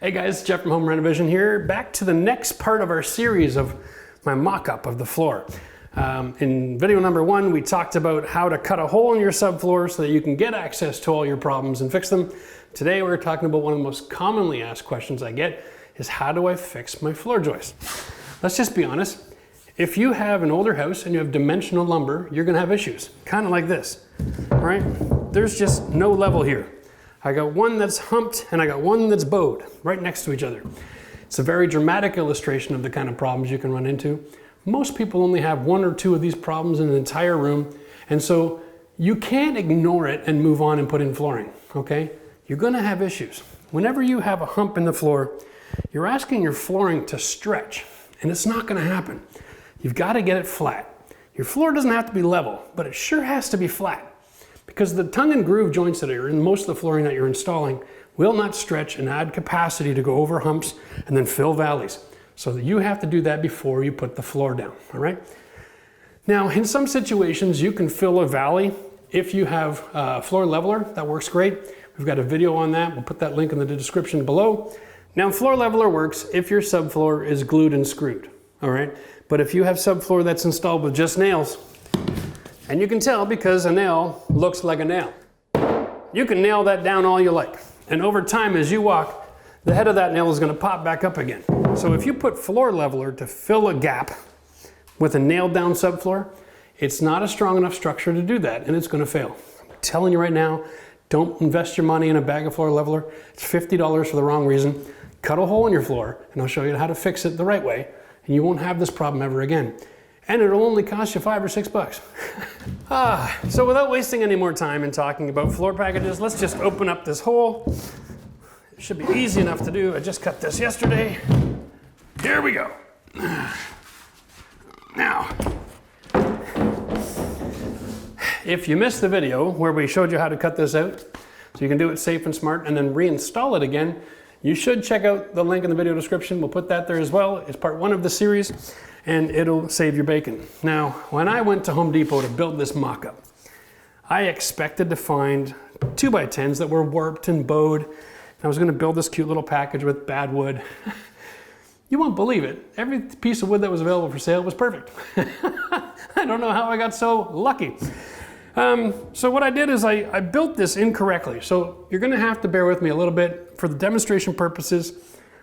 Hey guys, Jeff from Home Renovision here. Back to the next part of our series of my mock-up of the floor. In video number 1, we talked about how to cut a hole in your subfloor so that you can get access to all your problems and fix them. Today we're talking about one of the most commonly asked questions I get is how do I fix my floor joist? Let's just be honest. If you have an older house and you have dimensional lumber, you're gonna have issues, kind of like this, all right? There's just no level here. I got one that's humped and I got one that's bowed right next to each other. It's a very dramatic illustration of the kind of problems you can run into. Most people only have 1 or 2 of these problems in an entire room, and so you can't ignore it and move on and put in flooring, okay? You're gonna have issues. Whenever you have a hump in the floor, you're asking your flooring to stretch, and it's not gonna happen. You've gotta get it flat. Your floor doesn't have to be level, but it sure has to be flat. Because the tongue and groove joints that are in most of the flooring that you're installing will not stretch and add capacity to go over humps and then fill valleys. So that you have to do that before you put the floor down, all right? Now, in some situations, you can fill a valley if you have a floor leveler. That works great. We've got a video on that. We'll put that link in the description below. Now, floor leveler works if your subfloor is glued and screwed, all right? But if you have subfloor that's installed with just nails, and you can tell because a nail looks like a nail. You can nail that down all you like. And over time, as you walk, the head of that nail is gonna pop back up again. So if you put floor leveler to fill a gap with a nailed down subfloor, it's not a strong enough structure to do that, and it's gonna fail. I'm telling you right now, don't invest your money in a bag of floor leveler. It's $50 for the wrong reason. Cut a hole in your floor, and I'll show you how to fix it the right way, and you won't have this problem ever again. And it'll only cost you $5 or $6. So without wasting any more time in talking about floor packages, let's just open up this hole. It should be easy enough to do. I just cut this yesterday. Here we go. Now, if you missed the video where we showed you how to cut this out, so you can do it safe and smart and then reinstall it again, you should check out the link in the video description. We'll put that there as well. It's part 1 of the series, and it'll save your bacon. Now, when I went to Home Depot to build this mock-up, I expected to find 2x10s that were warped and bowed. I was gonna build this cute little package with bad wood. You won't believe it. Every piece of wood that was available for sale was perfect. I don't know how I got so lucky. So what I did is I built this incorrectly. So you're gonna have to bear with me a little bit. For the demonstration purposes,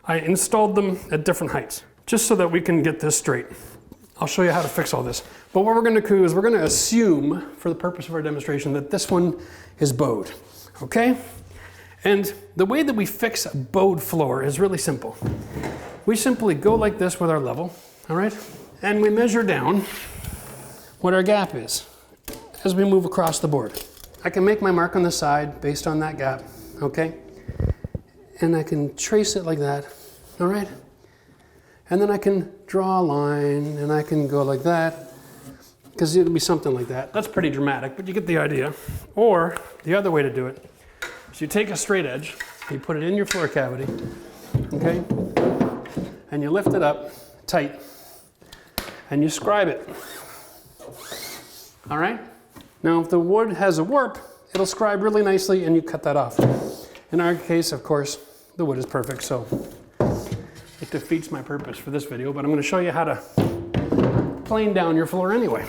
I installed them at different heights, just so that we can get this straight. I'll show you how to fix all this. But what we're gonna do is we're gonna assume, for the purpose of our demonstration, that this one is bowed, okay? And the way that we fix a bowed floor is really simple. We simply go like this with our level, all right? And we measure down what our gap is as we move across the board. I can make my mark on the side based on that gap, okay? And I can trace it like that, all right? And then I can draw a line and I can go like that, because it'll be something like that. That's pretty dramatic, but you get the idea. Or the other way to do it is you take a straight edge, you put it in your floor cavity, okay? And you lift it up tight and you scribe it, all right? Now, if the wood has a warp, it'll scribe really nicely and you cut that off. In our case, of course, the wood is perfect, so it defeats my purpose for this video, but I'm gonna show you how to plane down your floor anyway.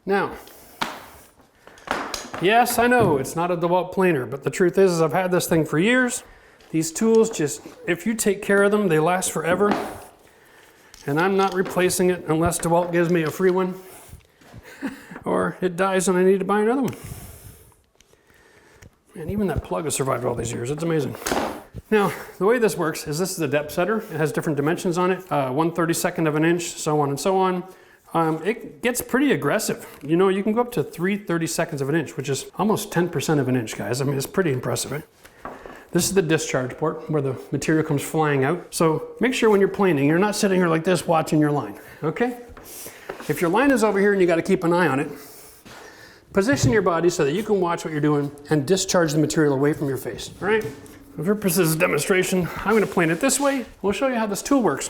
Now, yes, I know it's not a DeWalt planer, but the truth is I've had this thing for years. These tools just, if you take care of them, they last forever. And I'm not replacing it unless DeWalt gives me a free one or it dies and I need to buy another one. And even that plug has survived all these years. It's amazing. Now, the way this works is this is a depth setter. It has different dimensions on it, 1/32 of an inch, so on and so on. It gets pretty aggressive. You know, you can go up to 3/32 of an inch, which is almost 10% of an inch, guys. I mean, it's pretty impressive, right? This is the discharge port where the material comes flying out. So make sure when you're planing, you're not sitting here like this watching your line, okay? If your line is over here and you gotta keep an eye on it, position your body so that you can watch what you're doing and discharge the material away from your face, all right? For purposes of demonstration, I'm gonna plane it this way. We'll show you how this tool works.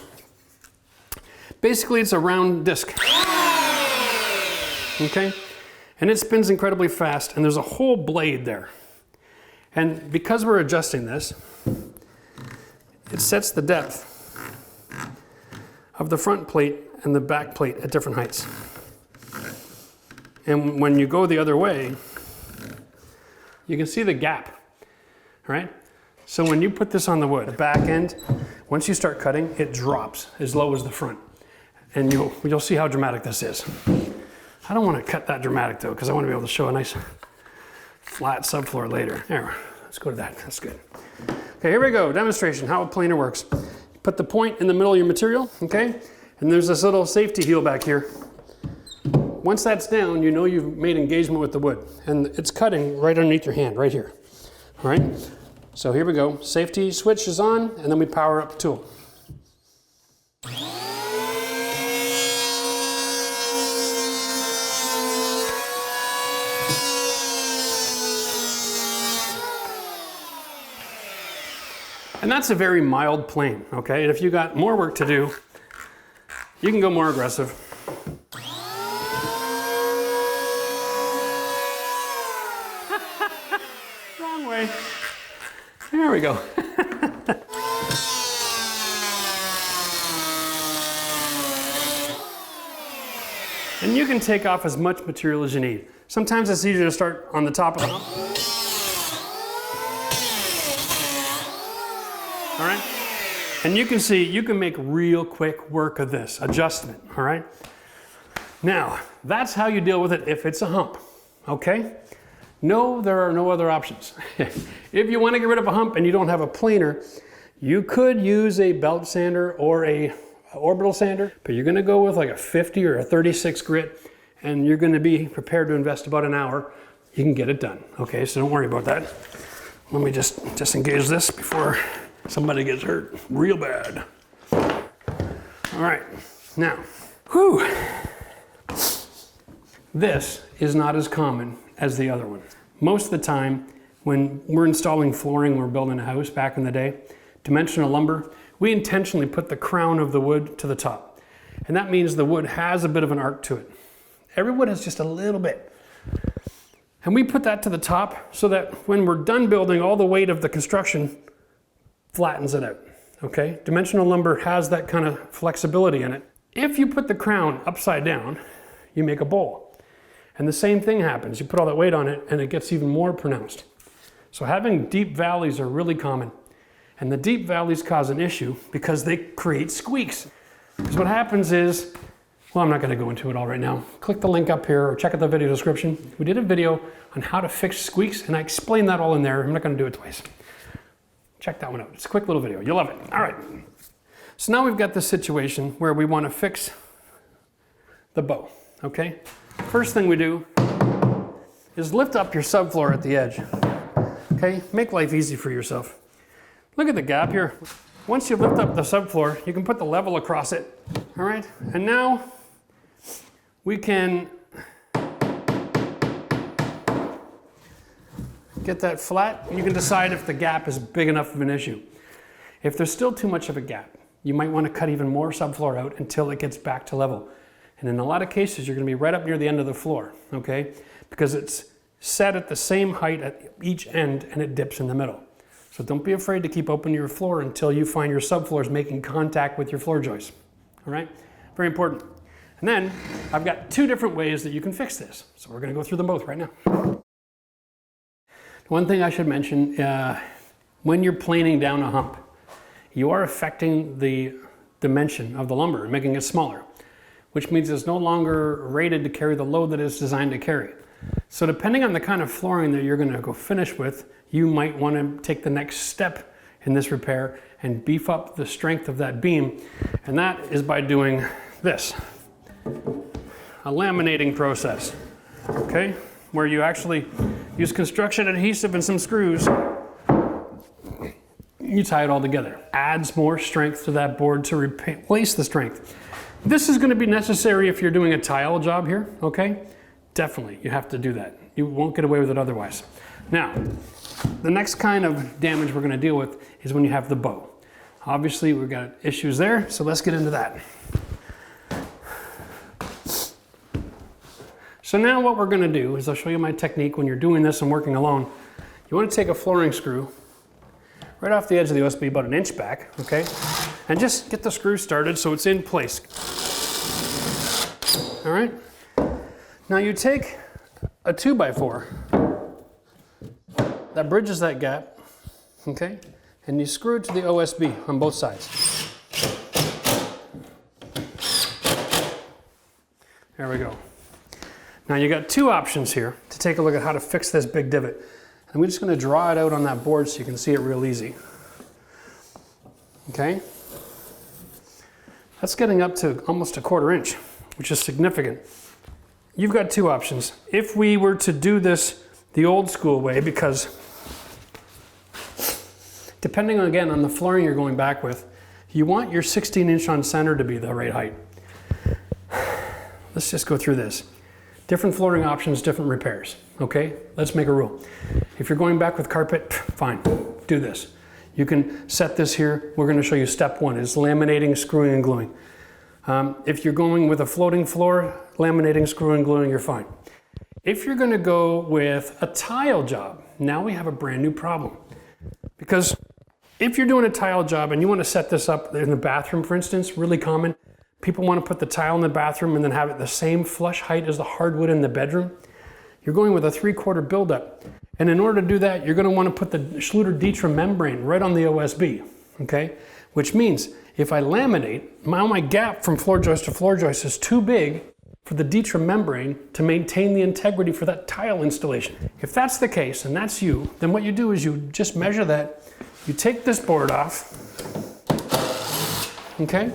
Basically, it's a round disc, okay? And it spins incredibly fast, and there's a whole blade there. And because we're adjusting this, it sets the depth of the front plate and the back plate at different heights. And when you go the other way, you can see the gap, right? So when you put this on the wood, the back end, once you start cutting, it drops as low as the front. And you'll see how dramatic this is. I don't want to cut that dramatic though, because I want to be able to show a nice flat subfloor later. There, let's go to that, that's good. Okay, here we go, demonstration, how a planer works. You put the point in the middle of your material, okay? And there's this little safety heel back here. Once that's down, you know you've made engagement with the wood. And it's cutting right underneath your hand, right here. All right, so here we go. Safety switch is on, and then we power up the tool. And that's a very mild plane, okay? And if you got more work to do, you can go more aggressive. Wrong way. There we go. And you can take off as much material as you need. Sometimes it's easier to start on the top of the hump. All right? And you can see, you can make real quick work of this adjustment, all right? Now, that's how you deal with it if it's a hump, okay? No, there are no other options. If you want to get rid of a hump and you don't have a planer, you could use a belt sander or a orbital sander, but you're going to go with like a 50 or a 36 grit, and you're going to be prepared to invest about an hour. You can get it done, okay? So don't worry about that. Let me just disengage this before somebody gets hurt real bad. All right, now, whew. This is not as common as the other one. Most of the time, when we're installing flooring, we're building a house back in the day, dimensional lumber, we intentionally put the crown of the wood to the top. And that means the wood has a bit of an arc to it. Every wood has just a little bit. And we put that to the top so that when we're done building, all the weight of the construction flattens it out, okay? Dimensional lumber has that kind of flexibility in it. If you put the crown upside down, you make a bowl. And the same thing happens. You put all that weight on it and it gets even more pronounced. So having deep valleys are really common. And the deep valleys cause an issue because they create squeaks. Because what happens is, well, I'm not gonna go into it all right now. Click the link up here or check out the video description. We did a video on how to fix squeaks and I explained that all in there. I'm not gonna do it twice. Check that one out. It's a quick little video. You'll love it. All right. So now we've got this situation where we want to fix the bow, okay? First thing we do is lift up your subfloor at the edge, okay? Make life easy for yourself. Look at the gap here. Once you lift up the subfloor, you can put the level across it, all right? And now we can get that flat. You can decide if the gap is big enough of an issue. If there's still too much of a gap, you might want to cut even more subfloor out until it gets back to level. And in a lot of cases, you're going to be right up near the end of the floor, okay? Because it's set at the same height at each end and it dips in the middle. So don't be afraid to keep open your floor until you find your subfloor is making contact with your floor joists, all right? Very important. And then I've got two different ways that you can fix this. So we're going to go through them both right now. One thing I should mention, when you're planing down a hump, you are affecting the dimension of the lumber, making it smaller, which means it's no longer rated to carry the load that it's designed to carry. So depending on the kind of flooring that you're going to go finish with, you might want to take the next step in this repair and beef up the strength of that beam. And that is by doing this, a laminating process, okay? Where you actually use construction adhesive and some screws. You tie it all together. Adds more strength to that board to replace the strength. This is going to be necessary if you're doing a tile job here, okay? Definitely, you have to do that. You won't get away with it otherwise. Now, the next kind of damage we're going to deal with is when you have the bow. Obviously, we've got issues there, so let's get into that. So now what we're going to do is I'll show you my technique when you're doing this and working alone. You want to take a flooring screw, right off the edge of the OSB, about an inch back, okay? And just get the screw started so it's in place. All right? Now you take a 2x4 that bridges that gap, okay? And you screw it to the OSB on both sides. There we go. Now you got two options here to take a look at how to fix this big divot. And we're just going to draw it out on that board so you can see it real easy. Okay? That's getting up to almost a 1/4 inch, which is significant. You've got two options. If we were to do this the old school way, because depending on, again, on the flooring you're going back with, you want your 16-inch on center to be the right height. Let's just go through this. Different flooring options, different repairs, okay? Let's make a rule. If you're going back with carpet, fine, do this. You can set this here. We're gonna show you step one, is laminating, screwing, and gluing. If you're going with a floating floor, laminating, screwing, gluing, you're fine. If you're gonna go with a tile job, now we have a brand new problem. Because if you're doing a tile job and you wanna set this up in the bathroom, for instance, really common, people want to put the tile in the bathroom and then have it the same flush height as the hardwood in the bedroom. You're going with a 3/4 buildup. And in order to do that, you're going to want to put the Schluter-Dietrich membrane right on the OSB, okay? Which means if I laminate, my gap from floor joist to floor joist is too big for the Dietrich membrane to maintain the integrity for that tile installation. If that's the case, and that's you, then what you do is you just measure that. You take this board off, okay?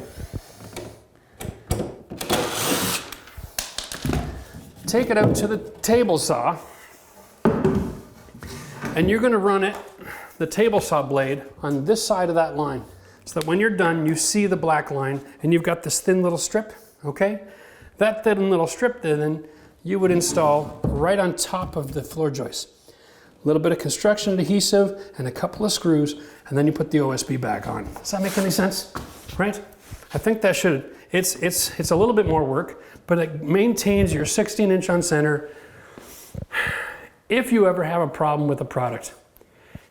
Take it out to the table saw, and you're going to run it, the table saw blade, on this side of that line, so that when you're done, you see the black line, and you've got this thin little strip, okay? That thin little strip then you would install right on top of the floor joist. A little bit of construction adhesive and a couple of screws, and then you put the OSB back on. Does that make any sense? Right? I think that should. It's a little bit more work, but it maintains your 16-inch on center. If you ever have a problem with a product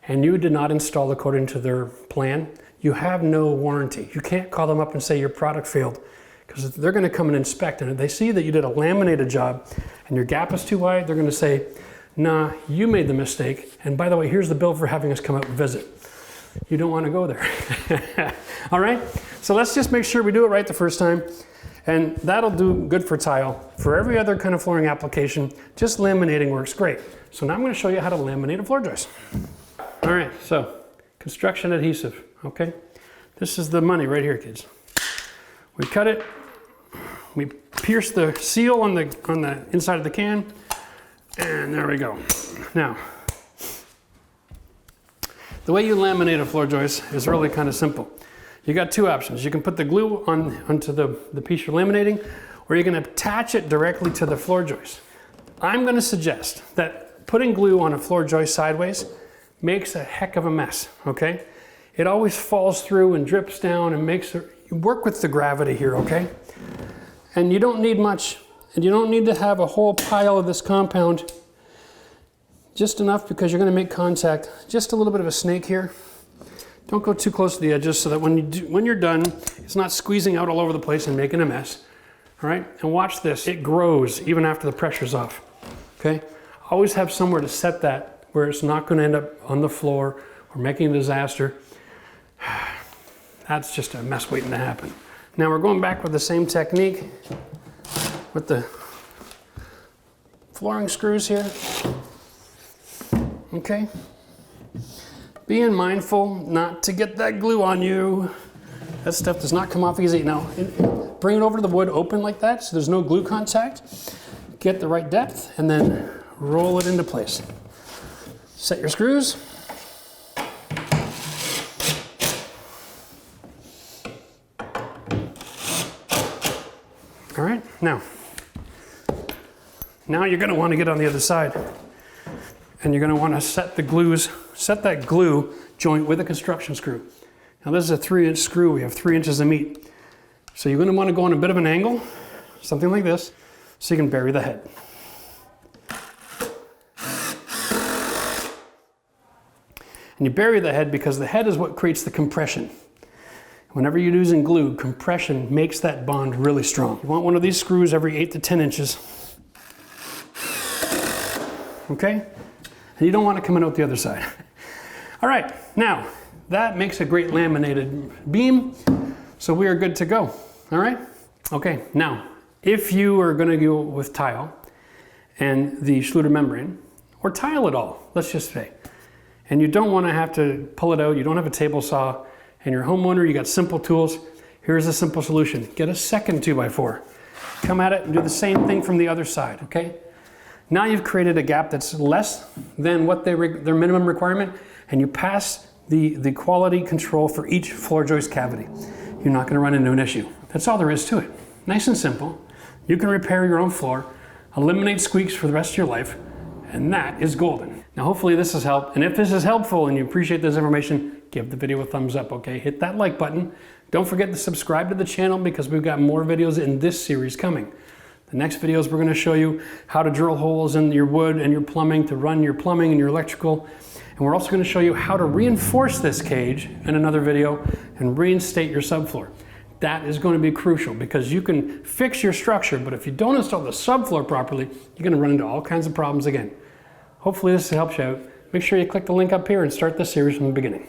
and you did not install according to their plan, you have no warranty. You can't call them up and say your product failed, because they're going to come and inspect, and if they see that you did a laminated job and your gap is too wide, they're going to say, nah, you made the mistake, and by the way, here's the bill for having us come out and visit. You don't want to go there. All right? So let's just make sure we do it right the first time, and that'll do good for tile. For every other kind of flooring application, just laminating works great. So now I'm going to show you how to laminate a floor joist. All right, so construction adhesive, okay? This is the money right here, kids. We cut it, we pierce the seal on the inside of the can, and there we go. Now, the way you laminate a floor joist is really kind of simple. You got two options. You can put the glue onto the piece you're laminating, or you can attach it directly to the floor joist. I'm going to suggest that putting glue on a floor joist sideways makes a heck of a mess, okay? It always falls through and drips down and makes it, you work with the gravity here, okay? And you don't need much, and you don't need to have a whole pile of this compound. Just enough because you're going to make contact. Just a little bit of a snake here. Don't go too close to the edges so that when you're done, it's not squeezing out all over the place and making a mess. All right, and watch this. It grows even after the pressure's off, okay? Always have somewhere to set that where it's not going to end up on the floor or making a disaster. That's just a mess waiting to happen. Now we're going back with the same technique with the flooring screws here. Okay, being mindful not to get that glue on you. That stuff does not come off easy. Now, bring it over to the wood open like that so there's no glue contact. Get the right depth and then roll it into place. Set your screws. All right, now you're going to want to get on the other side. And you're going to want to set that glue joint with a construction screw. Now this is a 3-inch screw. We have 3 inches of meat. So you're going to want to go on a bit of an angle, something like this, so you can bury the head. And you bury the head because the head is what creates the compression. Whenever you're using glue, compression makes that bond really strong. You want one of these screws every 8 to 10 inches. Okay? And you don't want it coming out the other side. All right, now that makes a great laminated beam, so we are good to go. All right? Okay, now if you are going to go with tile and the Schluter membrane, or tile it all, let's just say, and you don't want to have to pull it out, you don't have a table saw, and you're a homeowner, you got simple tools, here's a simple solution. Get a second 2x4. Come at it and do the same thing from the other side, okay? Now you've created a gap that's less than what their minimum requirement, and you pass the quality control for each floor joist cavity. You're not gonna run into an issue. That's all there is to it. Nice and simple. You can repair your own floor, eliminate squeaks for the rest of your life, and that is golden. Now hopefully this has helped, and if this is helpful and you appreciate this information, give the video a thumbs up, okay? Hit that like button. Don't forget to subscribe to the channel because we've got more videos in this series coming. The next videos we're going to show you how to drill holes in your wood and your plumbing to run your plumbing and your electrical. And we're also going to show you how to reinforce this cage in another video and reinstate your subfloor. That is going to be crucial because you can fix your structure, but if you don't install the subfloor properly, you're going to run into all kinds of problems again. Hopefully this helps you out. Make sure you click the link up here and start this series from the beginning.